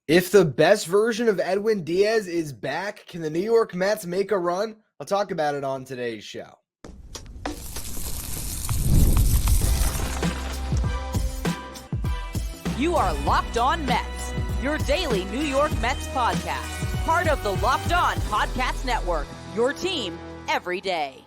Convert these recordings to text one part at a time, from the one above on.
If the best version of Edwin Diaz is back, can the New York Mets make a run? I'll talk about it on today's show. You are Locked On Mets, your daily New York Mets podcast. Part of the Locked On Podcast Network, your team every day.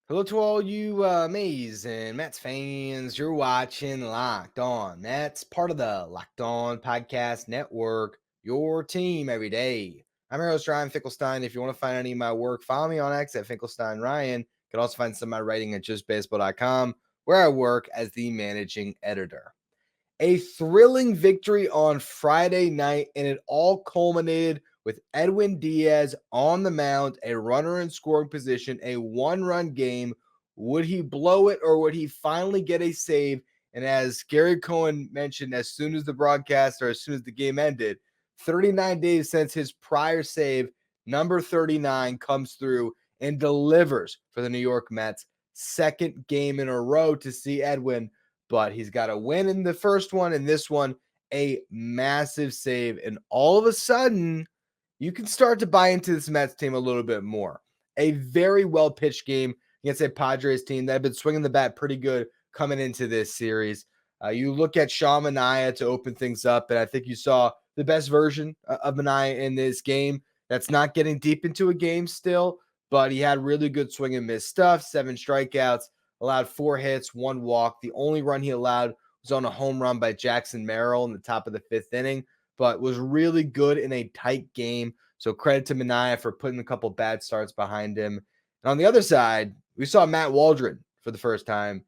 Hello to all you amazing Mets fans. You're watching Locked On Mets, part of the Locked On Podcast Network, your team every day. I'm your host, Ryan Finkelstein. If you want to find any of my work, follow me on X at Finkelstein Ryan. You can also find some of my writing at justbaseball.com, where I work as the managing editor. A thrilling victory on Friday night, and it all culminated with Edwin Diaz on the mound, a runner in scoring position, a one-run game. Would he blow it, or would he finally get a save? And as Gary Cohen mentioned, as soon as the broadcast, or as soon as the game ended, 39 days since his prior save, number 39 comes through and delivers for the New York Mets. Second game in a row to see Edwin, but he's got a win in the first one, and this one, a massive save. And all of a sudden, you can start to buy into this Mets team a little bit more. A very well-pitched game against a Padres team that had been swinging the bat pretty good coming into this series. You look at Sean Manaea to open things up, and I think you saw the best version of Manaea in this game. That's not getting deep into a game still, but he had really good swing and miss stuff, 7 strikeouts, allowed 4 hits, 1 walk. The only run he allowed was on a home run by Jackson Merrill in the top of the 5th inning, but was really good in a tight game. So credit to Manaea for putting a couple bad starts behind him. And on the other side, we saw Matt Waldron for the first time.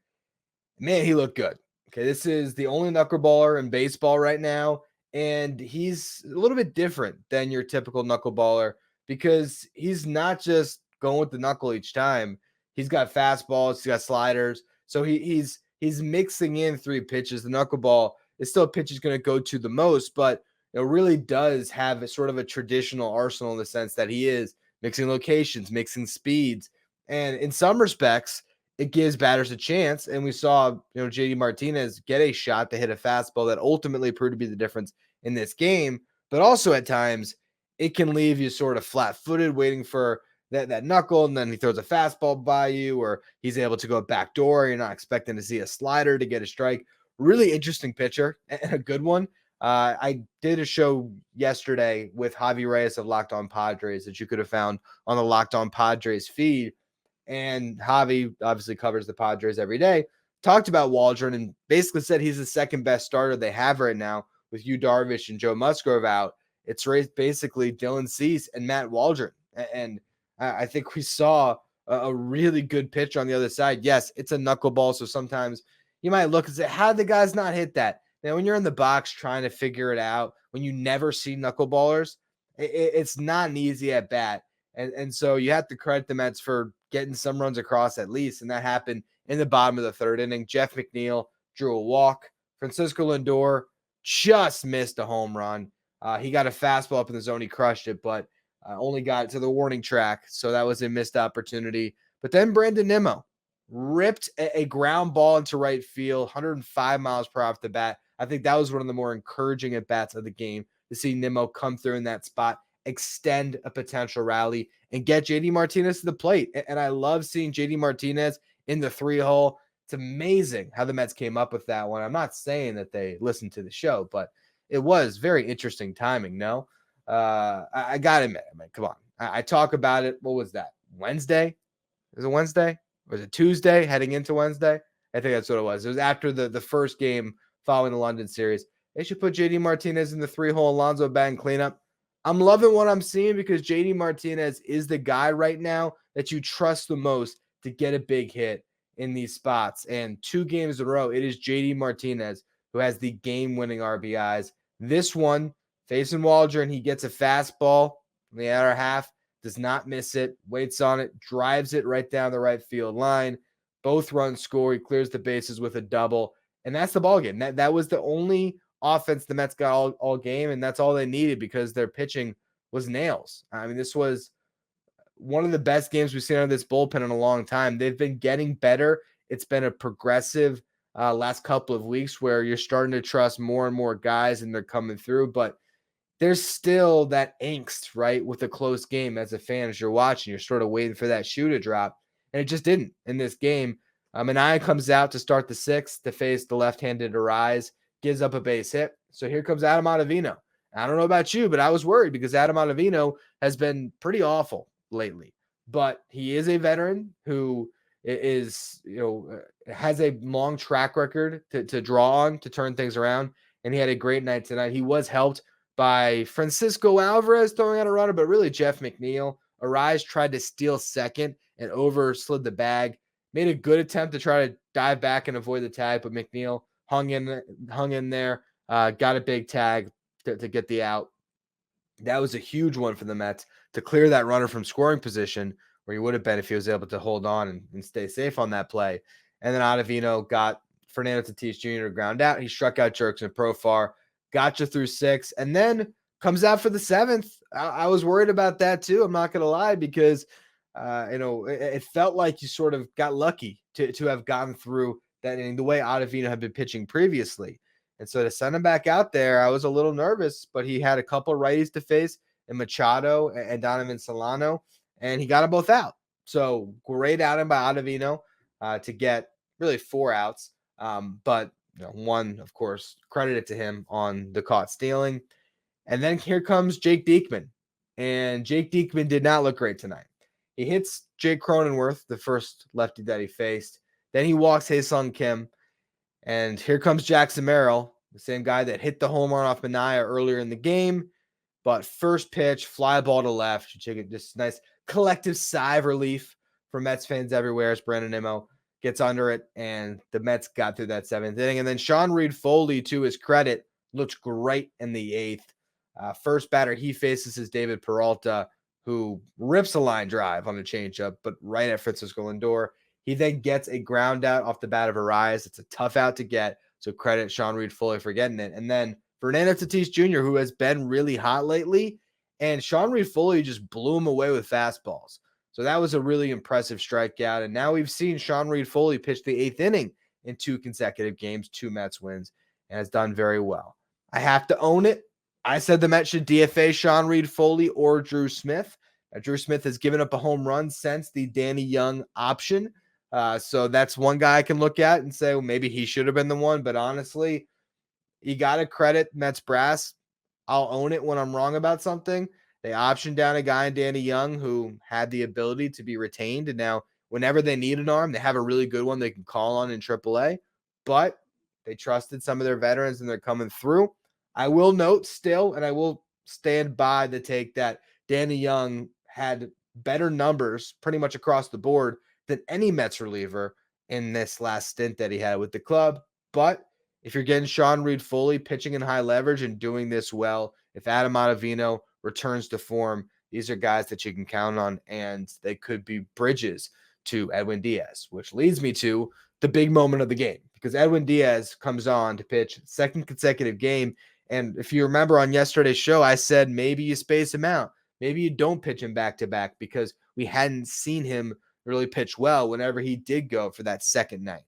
Man, he looked good. Okay, this is the only knuckleballer in baseball right now, and he's a little bit different than your typical knuckleballer because he's not just going with the knuckle each time. He's got fastballs, he's got sliders, so he's mixing in 3 pitches. The knuckleball is still a pitch he's going to go to the most, but it really does have a sort of a traditional arsenal in the sense that he is mixing locations, mixing speeds, and in some respects, it gives batters a chance. And we saw, JD Martinez get a shot to hit a fastball that ultimately proved to be the difference in this game. But also at times, it can leave you sort of flat-footed, waiting for that knuckle, and then he throws a fastball by you, or he's able to go backdoor. You're not expecting to see a slider to get a strike. Really interesting pitcher and a good one. I did a show yesterday with Javi Reyes of Locked On Padres that you could have found on the Locked On Padres feed. And Javi obviously covers the Padres every day, talked about Waldron and basically said he's the second best starter they have right now with Yu Darvish and Joe Musgrove out. It's basically Dylan Cease and Matt Waldron. And I think we saw a really good pitch on the other side. Yes, it's a knuckleball, so sometimes you might look and say, how did the guys not hit that? Now, when you're in the box trying to figure it out, when you never see knuckleballers, it's not an easy at bat. And so you have to credit the Mets for getting some runs across at least, and that happened in the bottom of the 3rd inning. Jeff McNeil drew a walk. Francisco Lindor just missed a home run. He got a fastball up in the zone. He crushed it, but only got to the warning track, so that was a missed opportunity. But then Brandon Nimmo ripped a ground ball into right field, 105 miles per hour off the bat. I think that was one of the more encouraging at-bats of the game to see Nimmo come through in that spot, extend a potential rally, and get JD Martinez to the plate. And I love seeing JD Martinez in the 3-hole. It's amazing how the Mets came up with that one. I'm not saying that they listened to the show, but it was very interesting timing, no? I got to admit, come on. I talk about it. What was that? Wednesday? Was it Wednesday? Was it Tuesday heading into Wednesday? I think that's what it was. It was after the first game following the London series. They should put JD Martinez in the 3-hole Alonso Bang cleanup. I'm loving what I'm seeing because JD Martinez is the guy right now that you trust the most to get a big hit in these spots. And 2 games in a row, it is JD Martinez who has the game-winning RBIs. This one, facing Waldron, he gets a fastball in the outer half, does not miss it, waits on it, drives it right down the right field line. Both runs score. He clears the bases with a double. And that's the ballgame. That was the only offense the Mets got all game, and that's all they needed because their pitching was nails. I mean, this was one of the best games we've seen out of this bullpen in a long time. They've been getting better. It's been a progressive last couple of weeks where you're starting to trust more and more guys and they're coming through. But there's still that angst, right, with a close game as a fan as you're watching. You're sort of waiting for that shoe to drop, and it just didn't in this game. Manaya comes out to start the sixth to face the left-handed Arise, gives up a base hit. So here comes Adam Ottavino. I don't know about you, but I was worried because Adam Ottavino has been pretty awful lately. But he is a veteran who is, has a long track record to draw on to turn things around, and he had a great night tonight. He was helped by Francisco Alvarez throwing out a runner, but really Jeff McNeil. Arise tried to steal second and overslid the bag. Made a good attempt to try to dive back and avoid the tag, but McNeil hung in there, got a big tag to get the out. That was a huge one for the Mets to clear that runner from scoring position where he would have been if he was able to hold on and stay safe on that play. And then Ottavino got Fernando Tatis Jr. to ground out. He struck out Jurickson Profar, got you through 6, and then comes out for the 7th. I was worried about that too. I'm not going to lie, because it felt like you sort of got lucky to have gotten through that inning the way Ottavino had been pitching previously. And so to send him back out there, I was a little nervous, but he had a couple righties to face in Machado and Donovan Solano, and he got them both out. So great outing by Ottavino to get really 4 outs. But one, of course, credited to him on the caught stealing. And then here comes Jake Diekman. And Jake Diekman did not look great tonight. He hits Jake Cronenworth, the first lefty that he faced. Then he walks Hae-Sung Kim. And here comes Jackson Merrill, the same guy that hit the home run off Manaya earlier in the game. But first pitch, fly ball to left. You take it, just nice collective sigh of relief for Mets fans everywhere as Brandon Nimmo gets under it, and the Mets got through that 7th inning. And then Sean Reed-Foley, to his credit, looked great in the 8th. First batter he faces is David Peralta, who rips a line drive on a changeup, but right at Francisco Lindor. He then gets a ground out off the bat of Arise. It's a tough out to get, so credit Sean Reed-Foley for getting it. And then Fernando Tatis Jr., who has been really hot lately, and Sean Reed-Foley just blew him away with fastballs. So that was a really impressive strikeout. And now we've seen Sean Reed-Foley pitch the 8th inning in 2 consecutive games, 2 Mets wins, and has done very well. I have to own it. I said the Mets should DFA Sean Reed-Foley or Drew Smith. Drew Smith has given up a home run since the Danny Young option. So that's one guy I can look at and say, well, maybe he should have been the one. But honestly, you got to credit Mets brass. I'll own it when I'm wrong about something. They optioned down a guy in Danny Young who had the ability to be retained. And now whenever they need an arm, they have a really good one they can call on in AAA. But they trusted some of their veterans and they're coming through. I will note still, and I will stand by the take that Danny Young had better numbers pretty much across the board than any Mets reliever in this last stint that he had with the club. But if you're getting Sean Reed-Foley pitching in high leverage and doing this well, if Adam Ottavino returns to form, these are guys that you can count on, and they could be bridges to Edwin Diaz, which leads me to the big moment of the game, because Edwin Diaz comes on to pitch 2nd consecutive game. And if you remember on yesterday's show, I said maybe you space him out. Maybe you don't pitch him back-to-back because we hadn't seen him really pitch well whenever he did go for that second night.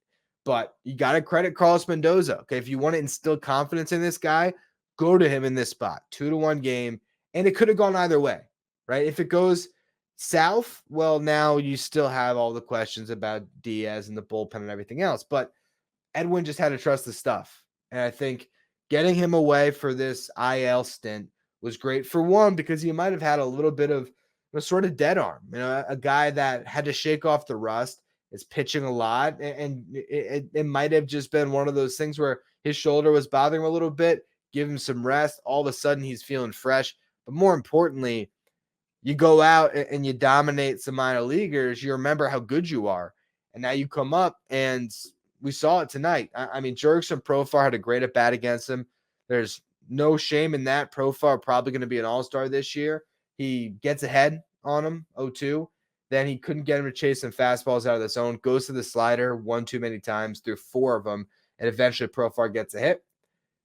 But you got to credit Carlos Mendoza. Okay, if you want to instill confidence in this guy, go to him in this spot. 2-1 game, and it could have gone either way, right? If it goes south, well, now you still have all the questions about Diaz and the bullpen and everything else. But Edwin just had to trust the stuff. And I think getting him away for this IL stint was great for one, because he might have had a little bit of a sort of dead arm, a guy that had to shake off the rust, is pitching a lot, and it might have just been one of those things where his shoulder was bothering him a little bit, give him some rest. All of a sudden he's feeling fresh. But more importantly, you go out and you dominate some minor leaguers, you remember how good you are. And now you come up, and we saw it tonight. I mean, Jurickson Profar had a great at-bat against him. There's no shame in that. Profar probably going to be an all-star this year. He gets ahead on him, 0-2. Then he couldn't get him to chase some fastballs out of the zone. Goes to the slider one too many times, threw 4 of them, and eventually Profar gets a hit.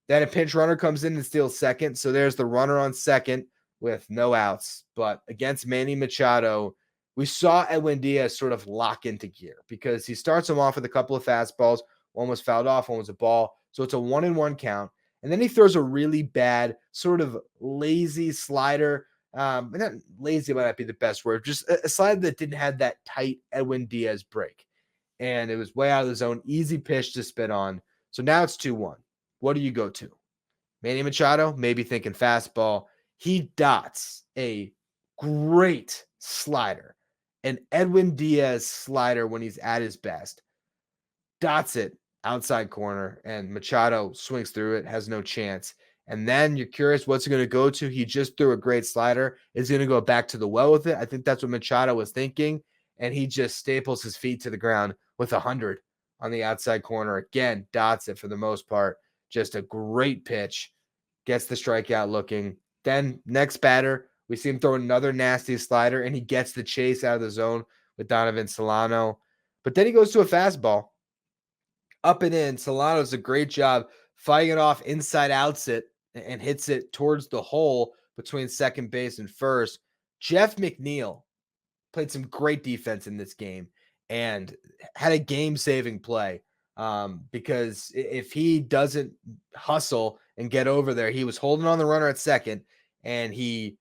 Then a pinch runner comes in and steals second. So there's the runner on second with no outs. But against Manny Machado, we saw Edwin Diaz sort of lock into gear, because he starts him off with a couple of fastballs, One was fouled off, one was a ball. So it's a 1-1 count. And then he throws a really bad, sort of lazy slider. Not lazy might not be the best word, just a slider that didn't have that tight Edwin Diaz break. And it was way out of the zone, easy pitch to spit on. So now it's 2-1. What do you go to? Manny Machado, maybe thinking fastball. He dots a great slider, an Edwin Diaz slider when he's at his best. Dots it outside corner, and Machado swings through it, has no chance. And then you're curious what's he going to go to. He just threw a great slider. Is he going to go back to the well with it? I think that's what Machado was thinking. And he just staples his feet to the ground with 100 on the outside corner. Again, dots it for the most part. Just a great pitch. Gets the strikeout looking. Then next batter, we see him throw another nasty slider, and he gets the chase out of the zone with Donovan Solano. But then he goes to a fastball. Up and in. Solano does a great job fighting it off inside outs it and hits it towards the hole between second base and first. Jeff McNeil played some great defense in this game and had a game-saving play because if he doesn't hustle and get over there, he was holding on the runner at second, and he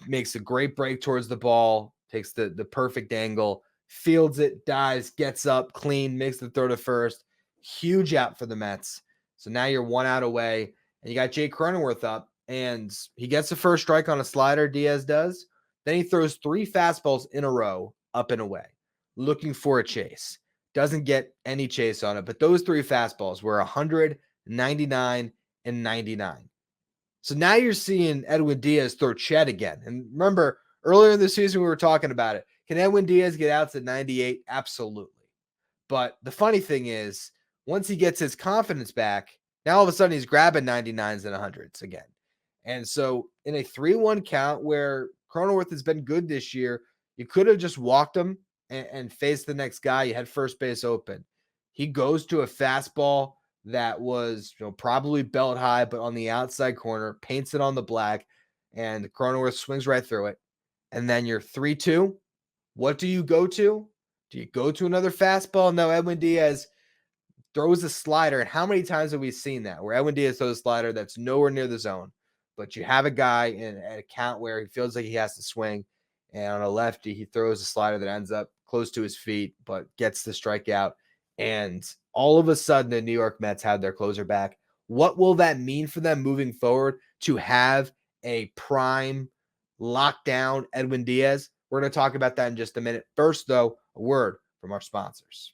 makes a great break towards the ball, takes the perfect angle, fields it, dives, gets up, clean, makes the throw to first. Huge out for the Mets. So now you're 1 out away, and you got Jake Cronenworth up, and he gets the first strike on a slider, Diaz does. Then he throws 3 fastballs in a row up and away, looking for a chase. Doesn't get any chase on it, but those 3 fastballs were 100, 99, and 99. So now you're seeing Edwin Diaz throw Chet again. And remember, earlier in the season, we were talking about it. Can Edwin Diaz get outs at 98? Absolutely. But the funny thing is, once he gets his confidence back, now all of a sudden he's grabbing 99s and 100s again. And so in a 3-1 count where Cronenworth has been good this year, you could have just walked him and faced the next guy. You had first base open. He goes to a fastball that was probably belt high, but on the outside corner, paints it on the black, and Cronenworth swings right through it. And then you're 3-2. What do you go to? Do you go to another fastball? No, Edwin Diaz throws a slider. And how many times have we seen that where Edwin Diaz throws a slider that's nowhere near the zone, but you have a guy at a count where he feels like he has to swing, and on a lefty, he throws a slider that ends up close to his feet, but gets the strikeout. And all of a sudden, the New York Mets have their closer back. What will that mean for them moving forward to have a prime lockdown Edwin Diaz? We're going to talk about that in just a minute. First, though, a word from our sponsors.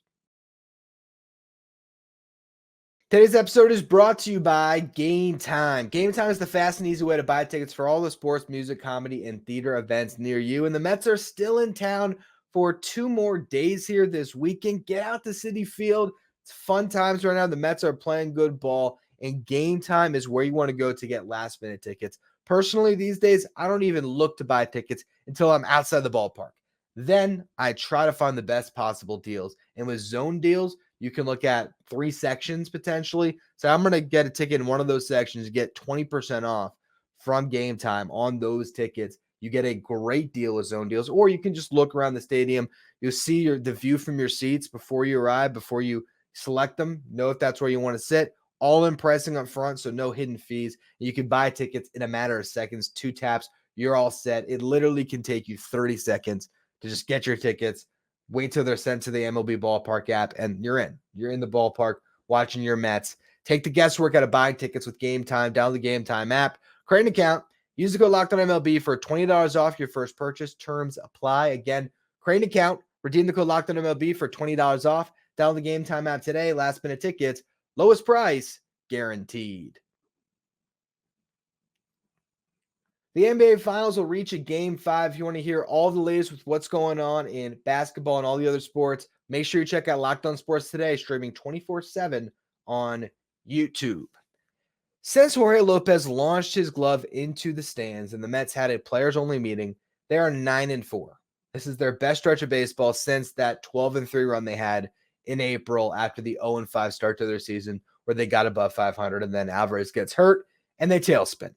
Today's episode is brought to you by Game Time. Game Time is the fast and easy way to buy tickets for all the sports, music, comedy, and theater events near you. And the Mets are still in town for 2 more days here this weekend. Get out to Citi Field. It's fun times right now. The Mets are playing good ball, and Game Time is where you want to go to get last-minute tickets. Personally, these days, I don't even look to buy tickets until I'm outside the ballpark. Then I try to find the best possible deals. And with zone deals, you can look at 3 sections potentially. So I'm going to get a ticket in one of those sections, get 20% off from Game Time on those tickets. You get a great deal with zone deals, or you can just look around the stadium. You'll see the view from your seats before you arrive, before you select them. Know if that's where you want to sit. All in pricing up front, so no hidden fees. You can buy tickets in a matter of seconds, 2 taps. You're all set. It literally can take you 30 seconds to just get your tickets. Wait till they're sent to the MLB Ballpark app, and you're in. You're in the ballpark watching your Mets. Take the guesswork out of buying tickets with Game Time. Download the Game Time app. Create an account. Use the code LOCKEDONMLB for $20 off your first purchase. Terms apply. Again, create an account. Redeem the code LOCKEDONMLB for $20 off. Download the Game Time app today. Last minute tickets. Lowest price guaranteed. The NBA Finals will reach a Game 5. If you want to hear all the latest with what's going on in basketball and all the other sports, make sure you check out Locked On Sports Today, streaming 24/7 on YouTube. Since Jorge Lopez launched his glove into the stands and the Mets had a players-only meeting, they are 9-4. This is their best stretch of baseball since that 12-3 run they had in April after the 0-5 start to their season, where they got above 500, and then Alvarez gets hurt, and they tailspin.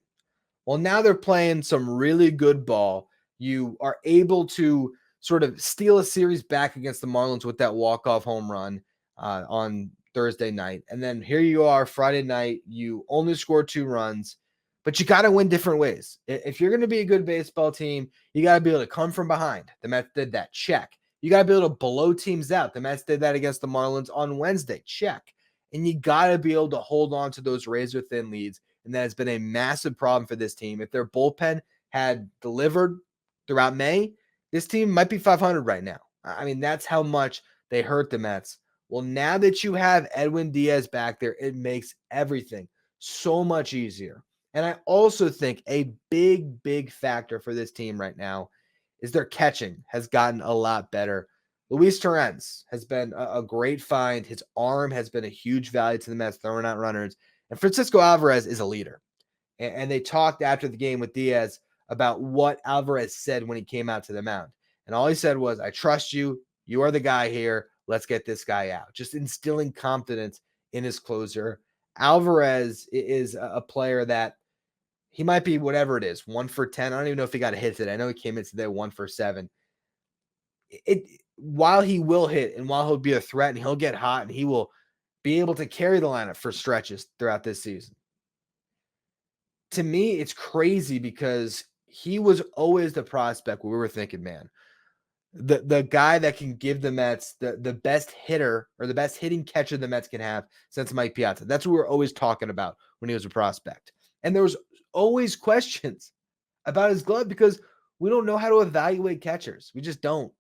Well, now they're playing some really good ball. You are able to sort of steal a series back against the Marlins with that walk-off home run on Thursday night. And then here you are Friday night. You only score 2 runs, but you got to win different ways. If you're going to be a good baseball team, you got to be able to come from behind. The Mets did that. Check. You got to be able to blow teams out. The Mets did that against the Marlins on Wednesday. Check. And you got to be able to hold on to those razor thin leads. And that has been a massive problem for this team. If their bullpen had delivered throughout May, this team might be 500 right now. I mean, that's how much they hurt the Mets. Well, now that you have Edwin Diaz back there, it makes everything so much easier. And I also think a big factor for this team right now is their catching has gotten a lot better. Luis Torrens has been a great find. His arm has been a huge value to the Mets, throwing out runners. And Francisco Alvarez is a leader. And they talked after the game with Diaz about what Alvarez said when he came out to the mound. And all he said was, I trust you. You are the guy here. Let's get this guy out. Just instilling confidence in his closer. Alvarez is a player that he might be whatever it is, 1 for 10. I don't even know if he got a hit today. I know he came in today 1 for 7. While he will hit and while he'll be a threat and he'll get hot and he will be able to carry the lineup for stretches throughout this season. To me, it's crazy because he was always the prospect where we were thinking, man, the guy that can give the Mets the best hitter or the best hitting catcher the Mets can have since Mike Piazza. That's what we were always talking about when he was a prospect. And there was always questions about his glove because we don't know how to evaluate catchers. We just don't.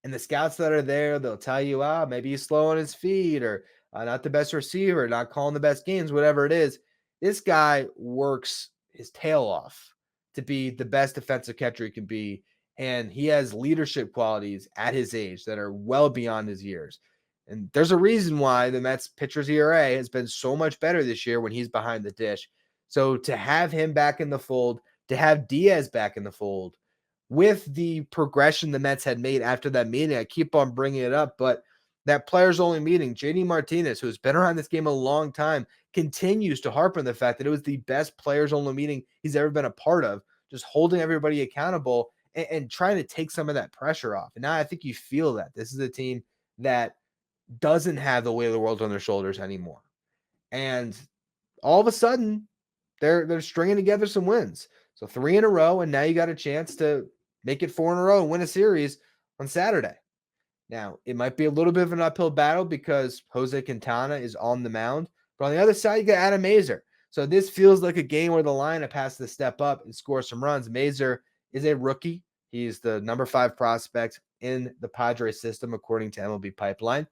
And the scouts that are there, they'll tell you, maybe he's slow on his feet or not the best receiver, not calling the best games, whatever it is. This guy works his tail off to be the best defensive catcher he can be. And he has leadership qualities at his age that are well beyond his years. And there's a reason why the Mets pitcher's ERA has been so much better this year when he's behind the dish. So to have him back in the fold, to have Diaz back in the fold, with the progression the Mets had made after that meeting, I keep on bringing it up, but that players only meeting, JD Martinez, who's been around this game a long time, continues to harp on the fact that it was the best players only meeting he's ever been a part of, just holding everybody accountable and trying to take some of that pressure off. And now I think you feel that this is a team that doesn't have the weight of the world on their shoulders anymore. And all of a sudden, they're stringing together some wins. So 3 in a row, and now you got a chance to make it 4 in a row and win a series on Saturday. Now, it might be a little bit of an uphill battle because Jose Quintana is on the mound. But on the other side, you got Adam Mazur. So this feels like a game where the lineup has to step up and score some runs. Mazur is a rookie. He's the number 5 prospect in the Padres system, according to MLB Pipeline.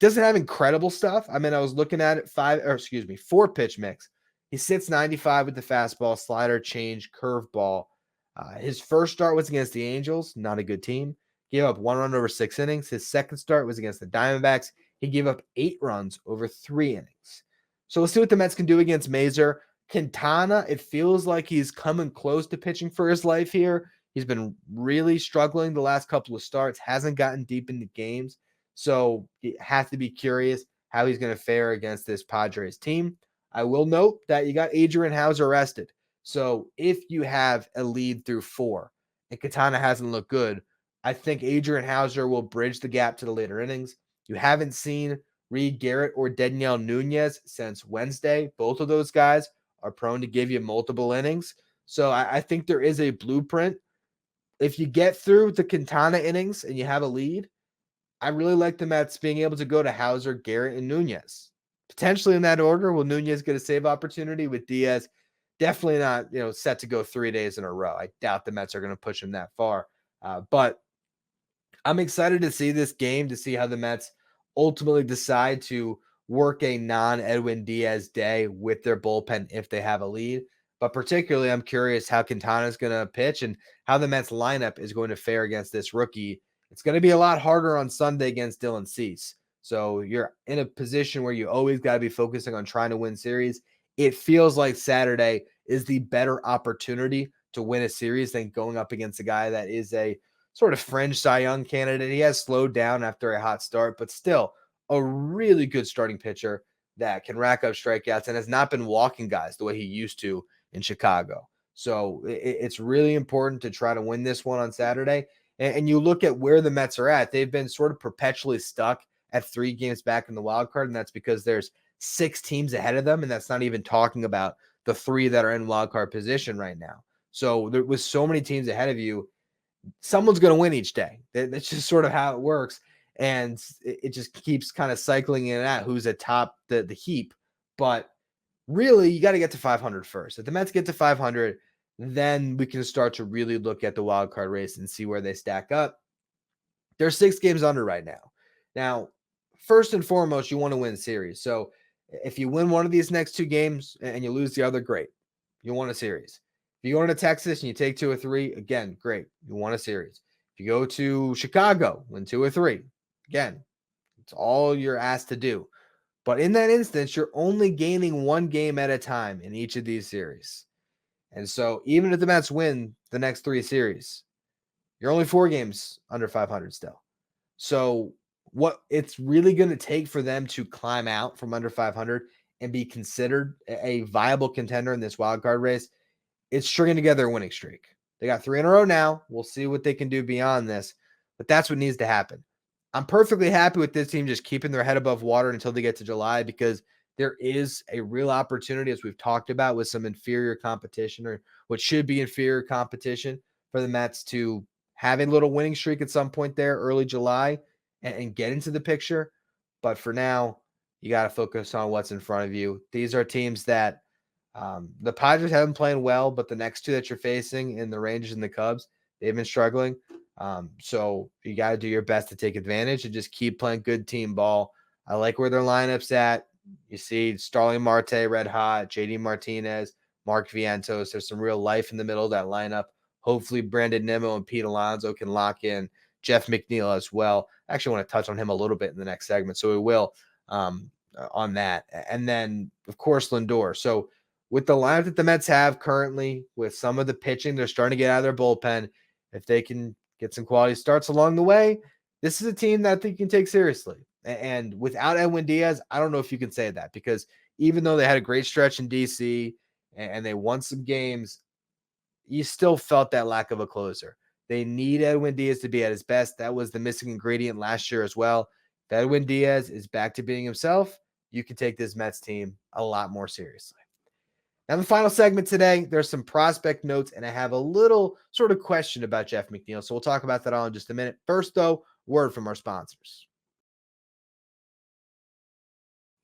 Doesn't have incredible stuff. I mean, I was looking at it 4 pitch mix. He sits 95 with the fastball, slider, change, curveball. His first start was against the Angels, not a good team. Gave up 1 run over 6 innings. His second start was against the Diamondbacks. He gave up 8 runs over 3 innings. So we'll see what the Mets can do against Mazur. Quintana, it feels like he's coming close to pitching for his life here. He's been really struggling the last couple of starts, hasn't gotten deep into games. So you have to be curious how he's going to fare against this Padres team. I will note that you got Adrian Hauser rested. So if you have a lead through 4 and Quintana hasn't looked good, I think Adrian Hauser will bridge the gap to the later innings. You haven't seen Reed Garrett or Daniel Nunez since Wednesday. Both of those guys are prone to give you multiple innings. So I think there is a blueprint. If you get through the Quintana innings and you have a lead, I really like the Mets being able to go to Hauser, Garrett, and Nunez. Potentially in that order. Will Nunez get a save opportunity with Diaz? Definitely not, set to go 3 days in a row. I doubt the Mets are going to push him that far. But I'm excited to see this game, to see how the Mets ultimately decide to work a non-Edwin Diaz day with their bullpen if they have a lead. But particularly, I'm curious how Quintana is going to pitch and how the Mets lineup is going to fare against this rookie. It's going to be a lot harder on Sunday against Dylan Cease. So you're in a position where you always got to be focusing on trying to win series. It feels like Saturday is the better opportunity to win a series than going up against a guy that is a sort of fringe Cy Young candidate. He has slowed down after a hot start, but still a really good starting pitcher that can rack up strikeouts and has not been walking guys the way he used to in Chicago. So it's really important to try to win this one on Saturday. And you look at where the Mets are at. They've been sort of perpetually stuck at 3 games back in the wild card, and that's because there's 6 teams ahead of them, and that's not even talking about the 3 that are in wild card position right now. So there was so many teams ahead of you, someone's going to win each day. That's just sort of how it works. And it just keeps kind of cycling in and out who's atop the heap. But really, you got to get to 500 first. If the Mets get to 500, then we can start to really look at the wild card race and see where they stack up. They're 6 games under right now. Now, first and foremost, you want to win series. So if you win one of these next 2 games and you lose the other, great. You won a series. If you go into Texas and you take 2 or 3, again, great. You won a series. If you go to Chicago, win 2 or 3, again, it's all you're asked to do. But in that instance, you're only gaining 1 game at a time in each of these series. And so even if the Mets win the next 3 series, you're only 4 games under 500 still. So what it's really going to take for them to climb out from under 500 and be considered a viable contender in this wild card race, it's stringing together a winning streak. They got 3 in a row now. We'll see what they can do beyond this, but that's what needs to happen. I'm perfectly happy with this team just keeping their head above water until they get to July, because there is a real opportunity, as we've talked about, with some inferior competition, or what should be inferior competition, for the Mets to have a little winning streak at some point there early July and get into the picture. But for now, you got to focus on what's in front of you. These are teams that the Padres haven't played well, but the next 2 that you're facing in the Rangers and the Cubs, they've been struggling. So you got to do your best to take advantage and just keep playing good team ball. I like where their lineup's at. You see Starling Marte, red hot, JD Martinez, Mark Vientos. There's some real life in the middle of that lineup. Hopefully Brandon Nimmo and Pete Alonso can lock in Jeff McNeil as well. I actually want to touch on him a little bit in the next segment, so we will on that. And then, of course, Lindor. So with the lineup that the Mets have currently, with some of the pitching, they're starting to get out of their bullpen. If they can get some quality starts along the way, this is a team that I think you can take seriously. And without Edwin Diaz, I don't know if you can say that, because even though they had a great stretch in DC and they won some games, you still felt that lack of a closer. They need Edwin Diaz to be at his best. That was the missing ingredient last year as well. If Edwin Diaz is back to being himself, you can take this Mets team a lot more seriously. Now, in the final segment today, there's some prospect notes, and I have a little sort of question about Jeff McNeil. So we'll talk about that all in just a minute. First, though, word from our sponsors.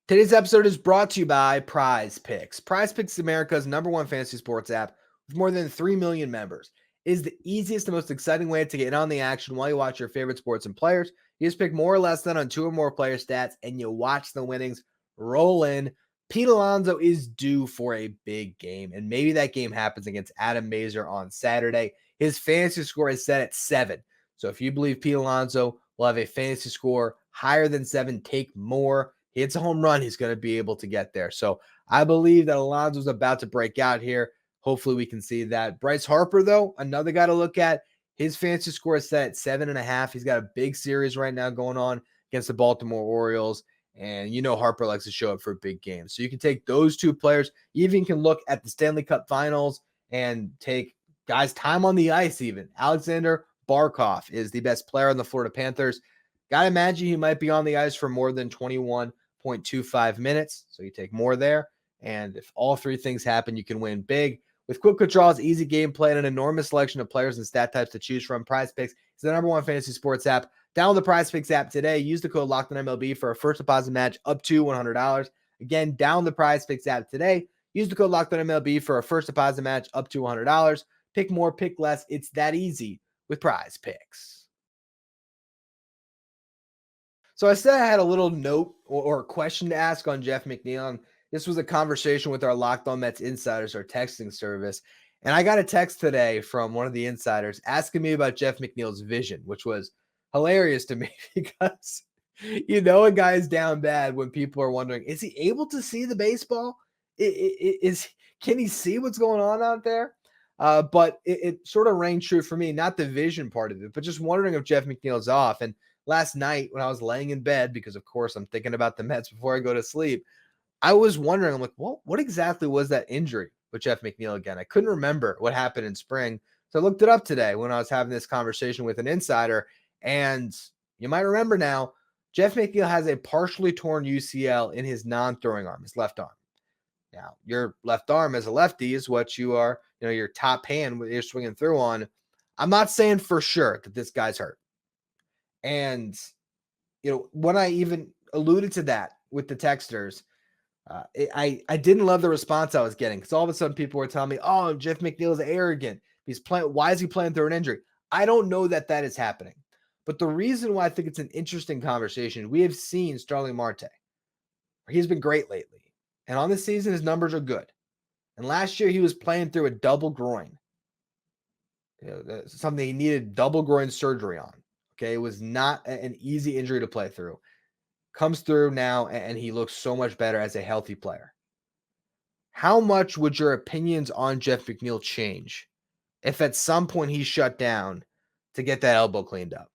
Today's episode is brought to you by Prize Picks. Prize Picks is America's #1 fantasy sports app with more than 3 million members. It is the easiest and most exciting way to get in on the action while you watch your favorite sports and players. You just pick more or less than on 2 or more player stats, and you watch the winnings roll in. Pete Alonso is due for a big game, and maybe that game happens against Adam Mazur on Saturday. His fantasy score is set at 7. So if you believe Pete Alonso will have a fantasy score higher than 7, take more. He hits a home run, he's going to be able to get there. So I believe that Alonso's about to break out here. Hopefully we can see that. Bryce Harper, though, another guy to look at. His fantasy score is set at 7.5. He's got a big series right now going on against the Baltimore Orioles. And you know Harper likes to show up for big games. So you can take those 2 players. You even can look at the Stanley Cup Finals and take guys' time on the ice even. Alexander Barkov is the best player on the Florida Panthers. Got to imagine he might be on the ice for more than 21.25 minutes. So you take more there. And if all 3 things happen, you can win big. With quick withdrawals, easy gameplay, and an enormous selection of players and stat types to choose from, Prize Picks is the #1 fantasy sports app. Download the Prize Picks app today. Use the code LOCKEDONMLB for a first deposit match up to $100. Again, download the Prize Picks app today. Use the code LOCKEDONMLB for a first deposit match up to $100. Pick more, pick less. It's that easy with Prize Picks. So I said I had a little note or a question to ask on Jeff McNeil. This was a conversation with our Locked On Mets insiders, our texting service. And I got a text today from one of the insiders asking me about Jeff McNeil's vision, which was hilarious to me because you know a guy is down bad when people are wondering, is he able to see the baseball? Can he see what's going on out there? But it sort of rang true for me, not the vision part of it, but just wondering if Jeff McNeil's off. And last night when I was laying in bed, because of course I'm thinking about the Mets before I go to sleep, I was wondering, I'm like, well, what exactly was that injury with Jeff McNeil again? I couldn't remember what happened in spring. So I looked it up today when I was having this conversation with an insider. And you might remember now, Jeff McNeil has a partially torn UCL in his non-throwing arm, his left arm. Now, your left arm as a lefty is what you are, your top hand when you're swinging through on. I'm not saying for sure that this guy's hurt. And, when I even alluded to that with the texters, I didn't love the response I was getting because all of a sudden people were telling me, oh, Jeff McNeil is arrogant. He's playing. Why is he playing through an injury? I don't know that is happening. But the reason why I think it's an interesting conversation, we have seen Starling Marte. He's been great lately. And on this season, his numbers are good. And last year, he was playing through a double groin. Something he needed double groin surgery on. Okay, it was not an easy injury to play through. Comes through now, and he looks so much better as a healthy player. How much would your opinions on Jeff McNeil change if at some point he's shut down to get that elbow cleaned up?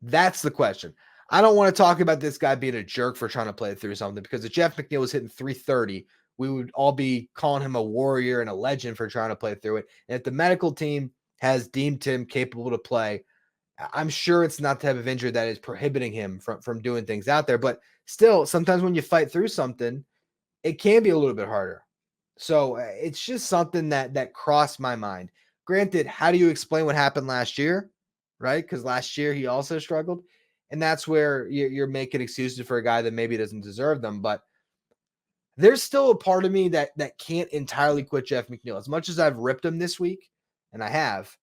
That's the question. I don't want to talk about this guy being a jerk for trying to play through something, because if Jeff McNeil was hitting 330, we would all be calling him a warrior and a legend for trying to play through it. And if the medical team has deemed him capable to play, I'm sure it's not the type of injury that is prohibiting him from doing things out there. But still, sometimes when you fight through something, it can be a little bit harder. So it's just something that crossed my mind. Granted, how do you explain what happened last year, right? Because last year he also struggled. And that's where you're making excuses for a guy that maybe doesn't deserve them. But there's still a part of me that can't entirely quit Jeff McNeil. As much as I've ripped him this week, and I have,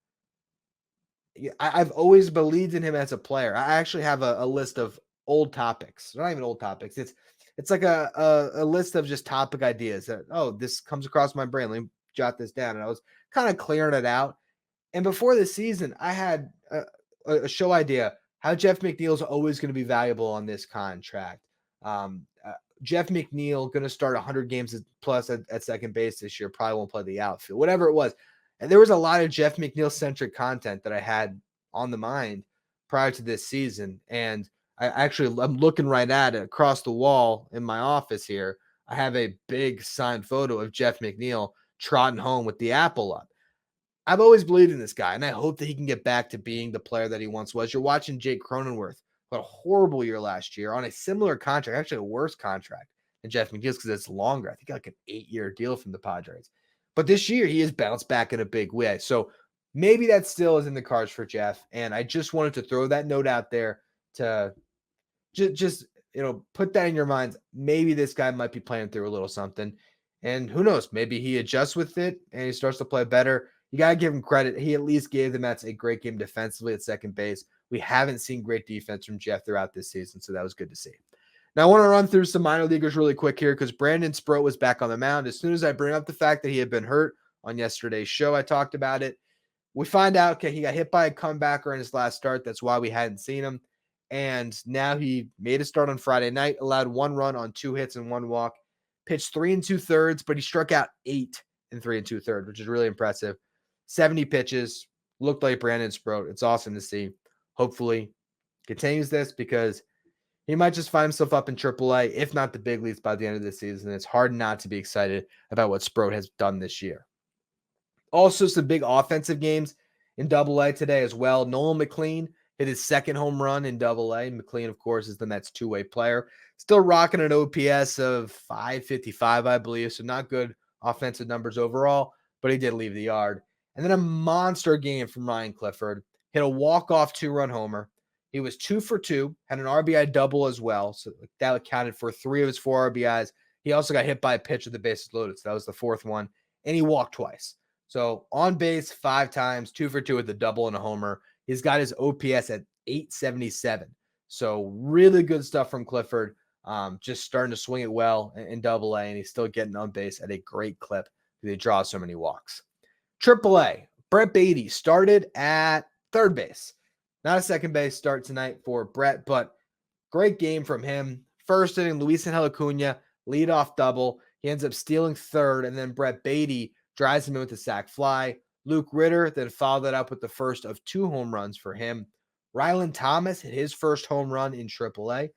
I've always believed in him as a player. I actually have a list of old topics. Not even old topics. It's like a list of just topic ideas that, this comes across my brain. Let me jot this down. And I was kind of clearing it out. And before the season, I had a show idea how Jeff McNeil is always going to be valuable on this contract. Jeff McNeil going to start 100 games plus at second base this year. Probably won't play the outfield, whatever it was. And there was a lot of Jeff McNeil-centric content that I had on the mind prior to this season. And I'm looking right at it across the wall in my office here. I have a big signed photo of Jeff McNeil trotting home with the apple up. I've always believed in this guy, and I hope that he can get back to being the player that he once was. You're watching Jake Cronenworth, but a horrible year last year on a similar contract, actually a worse contract than Jeff McNeil's because it's longer. I think like an 8-year deal from the Padres. But this year, he has bounced back in a big way. So maybe that still is in the cards for Jeff, and I just wanted to throw that note out there to just put that in your minds. Maybe this guy might be playing through a little something, and who knows? Maybe he adjusts with it and he starts to play better. You got to give him credit. He at least gave the Mets a great game defensively at second base. We haven't seen great defense from Jeff throughout this season, so that was good to see. Now, I want to run through some minor leaguers really quick here because Brandon Sproat was back on the mound. As soon as I bring up the fact that he had been hurt on yesterday's show, I talked about it. We find out, okay, he got hit by a comebacker in his last start. That's why we hadn't seen him. And now he made a start on Friday night, allowed 1 run on 2 hits and 1 walk, pitched 3 2/3, but he struck out 8 in 3 2/3, which is really impressive. 70 pitches, looked like Brandon Sproat. It's awesome to see. Hopefully continues this because he might just find himself up in AAA, if not the big leagues by the end of the season. It's hard not to be excited about what Sproat has done this year. Also, some big offensive games in AA today as well. Nolan McLean hit his second home run in AA. McLean, of course, is the Mets' two-way player. Still rocking an OPS of 555, I believe, so not good offensive numbers overall, but he did leave the yard. And then a monster game from Ryan Clifford. Hit a walk-off 2-run homer. He was 2 for 2, had an RBI double as well. So that accounted for 3 of his 4 RBIs. He also got hit by a pitch with the bases loaded. So that was the 4th one. And he walked twice. So on base 5 times, 2 for 2 with a double and a homer. He's got his OPS at 877. So really good stuff from Clifford. Just starting to swing it well in AA, and he's still getting on base at a great clip because he draws so many walks. AAA, Brett Baty started at third base. Not a second base start tonight for Brett, but great game from him. First inning, Luis Angel Acuna, leadoff double. He ends up stealing third, and then Brett Baty drives him in with a sac fly. Luke Ritter then followed that up with the first of 2 home runs for him. Rylan Thomas hit his first home run in AAA.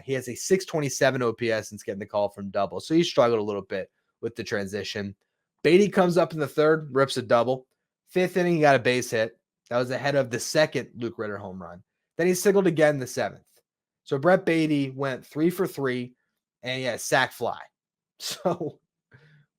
He has a 627 OPS since getting the call from double, so he struggled a little bit with the transition. Baty comes up in the third, rips a double. 5th inning, he got a base hit. That was ahead of the second Luke Ritter home run. Then he singled again in the 7th. So Brett Baty went 3 for 3 and he had a sack fly. So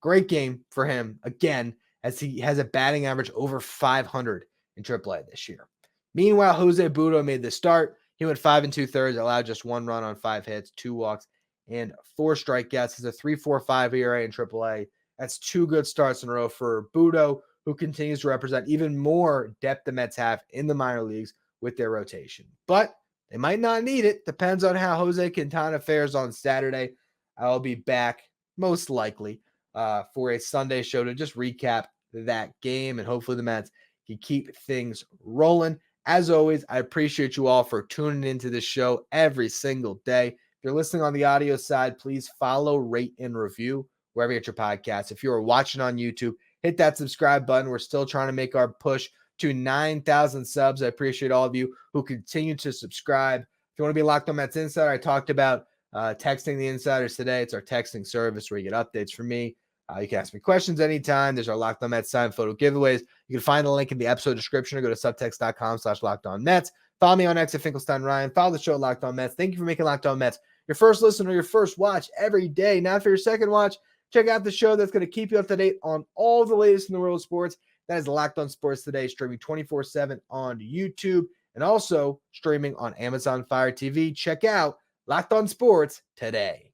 great game for him again, as he has a batting average over 500 in AAA this year. Meanwhile, Jose Budo made the start. He went 5 2/3, allowed just 1 run on 5 hits, 2 walks, and 4 strikeouts. He's a 3.45 ERA in AAA. That's 2 good starts in a row for Budo, who continues to represent even more depth the Mets have in the minor leagues with their rotation. But they might not need it. Depends on how Jose Quintana fares on Saturday. I'll be back most likely for a Sunday show to just recap that game, and hopefully the Mets can keep things rolling. As always, I appreciate you all for tuning into this show every single day. If you're listening on the audio side, please follow, rate, and review wherever you get your podcasts. If you are watching on YouTube, hit that subscribe button. We're still trying to make our push to 9,000 subs. I appreciate all of you who continue to subscribe. If you want to be Locked On Mets Insider, I talked about texting the insiders today. It's our texting service where you get updates from me. You can ask me questions anytime. There's our Locked On Mets signed photo giveaways. You can find the link in the episode description or go to subtext.com/LockedOnMets. Follow me on X at Finkelstein Ryan. Follow the show at Locked On Mets. Thank you for making Locked On Mets your first listen or your first watch every day. Now for your second watch, check out the show that's going to keep you up to date on all the latest in the world of sports. That is Locked On Sports Today, streaming 24/7 on YouTube and also streaming on Amazon Fire TV. Check out Locked On Sports Today.